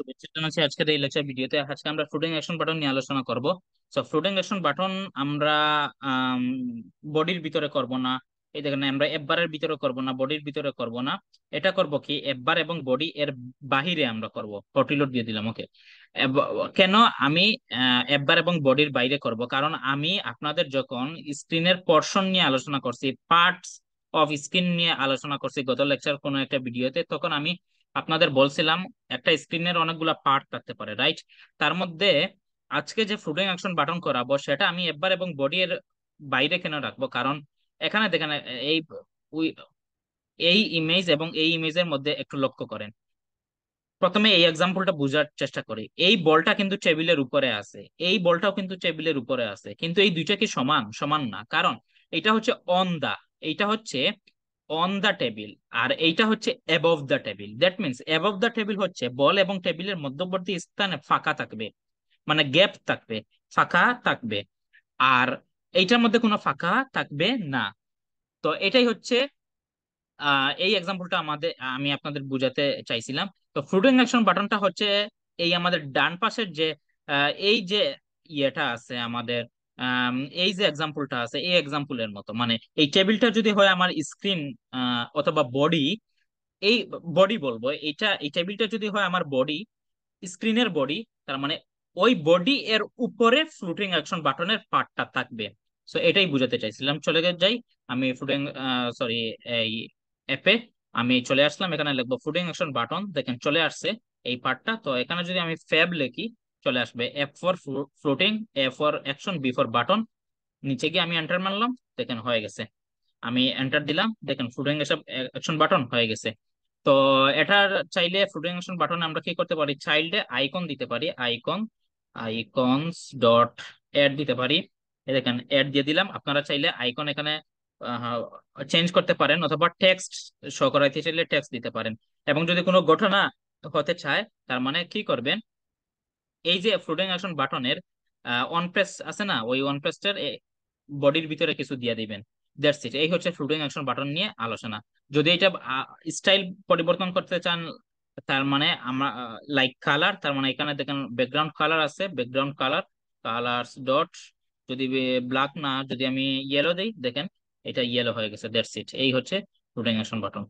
শুভেচ্ছা জানাচ্ছি আজকের এই লেকচার ভিডিওতে। আজকে আমরা ফ্লোটিং অ্যাকশন বাটন নিয়ে আলোচনা করব। ফ্লোটিং অ্যাকশন বাটন আমরা বডির ভিতরে করব না। এই দেখেন, আমরা এফ বারের ভিতরে করব না, বডির ভিতরে করব না। এটা করব কি, এফ বার এবং বডি এর বাহিরে আমরা করব। হটিলোড দিয়ে দিলাম, ওকে। কেন আমি এফ বার এবং বডির বাইরে করব? কারণ আমি আপনাদের যখন স্ক্রিনের পোর্শন নিয়ে আলোচনা করছি, পার্টস অফ স্ক্রিন নিয়ে আলোচনা করছি গত লেকচার কোনো একটা ভিডিওতে, তখন আমি আপনাদের বলছিলাম একটা স্ক্রিনের অনেকগুলা পার্ট থাকতে পারে, রাইট? তার মধ্যে আজকে যে ফ্লোটিং অ্যাকশন বাটন করাবো সেটা আমি একবার এবং বডি এর বাইরে কেন রাখবো? কারণ এখানে দেখেন, এই উই- এই ইমেজ এবং এই ইমেজের মধ্যে একটু লক্ষ্য করেন। প্রথমে এই এক্সাম্পলটা বোঝার চেষ্টা করি। এই বলটা কিন্তু টেবিলের উপরে আছে, এই বলটাও কিন্তু টেবিলের উপরে আছে, কিন্তু এই দুইটা কি সমান? সমান না। কারণ এটা হচ্ছে অন দা, এইটা হচ্ছে অন দা টেবিল, আর এইটা হচ্ছে above the table. That means above the table হচ্ছে বল এবং টেবিলের মধ্যবর্তী স্থানে ফাঁকা থাকবে, মানে গ্যাপ থাকবে, ফাঁকা থাকবে। আর এইটার মধ্যে কোনো ফাঁকা থাকবে না। তো এটাই হচ্ছে এই এক্সাম্পলটা আমি আপনাদের বুঝাতে চাইছিলাম। তো ফ্লোটিং অ্যাকশন বাটনটা হচ্ছে এই আমাদের ডান পাশের যে এই যে ইয়েটা আছে আমাদের, এই যে এক্সাম্পলটা আছে এই এক্সাম্পলের মতো, মানে এই টেবিলটা যদি হয় আমার স্ক্রিন অথবা বডি, এই বডি বলবো, এই টেবিলটা যদি হয় আমার বডি, স্ক্রিনের বডি, তার মানে ওই বডি এর উপরে ফ্লোটিং অ্যাকশন বাটনের পার্টটা থাকবে। সো এটাই বুঝাতে চাইছিলাম। যাই, আমি ফ্লোটিং, সরি, এই অ্যাপে আমি চলে আসলাম। এখানে লিখবো ফ্লোটিং অ্যাকশন বাটন, দেখেন চলে আসছে এই পার্টটা। তো এখানে যদি আমি ফ্যাব লিখি, চলে আসবে F for floating, A for action, B for button. নিচে গিয়ে আমি এন্টার মারলাম, দেখেন হয়ে গেছে। আমি এন্টার দিলাম, দেখেন ফ্লোটিং অ্যাকশন বাটন হয়ে গেছে। তো এটার চাইলে ফ্লোটিং অ্যাকশন বাটনে আমরা কি করতে পারি, চাইল্ডে আইকন দিতে পারি, আইকন, আইকনস ডট অ্যাড দিতে পারি। এই দেখেন অ্যাড দিয়ে দিলাম। আপনারা চাইলে আইকন এখানে চেঞ্জ করতে পারেন, অথবা টেক্সট শো করাইতে চাইলে টেক্সট দিতে পারেন। এবং যদি কোনো ঘটনা হতে চায়, তার মানে কি করবেন, এই যে ফ্লোটিং অ্যাকশন বাটনের অন প্রেস আছে না, ওই অন প্রেসটার বডির ভিতরে কিছু দিয়ে দিবেন। That's it. এই হচ্ছে ফ্লোটিং অ্যাকশন বাটন নিয়ে আলোচনা। যদি এটা স্টাইল পরিবর্তন করতে চান, তার মানে আমরা লাইক কালার, তার মানে এখানে দেখেন ব্যাকগ্রাউন্ড কালার আছে, ব্যাকগ্রাউন্ড কালার, কালার্স ডট, যদি ব্ল্যাক না, যদি আমি ইয়েলো দেই, দেখেন এটা ইয়েলো হয়ে গেছে। That's it. এই হচ্ছে ফ্লোটিং অ্যাকশন বাটন।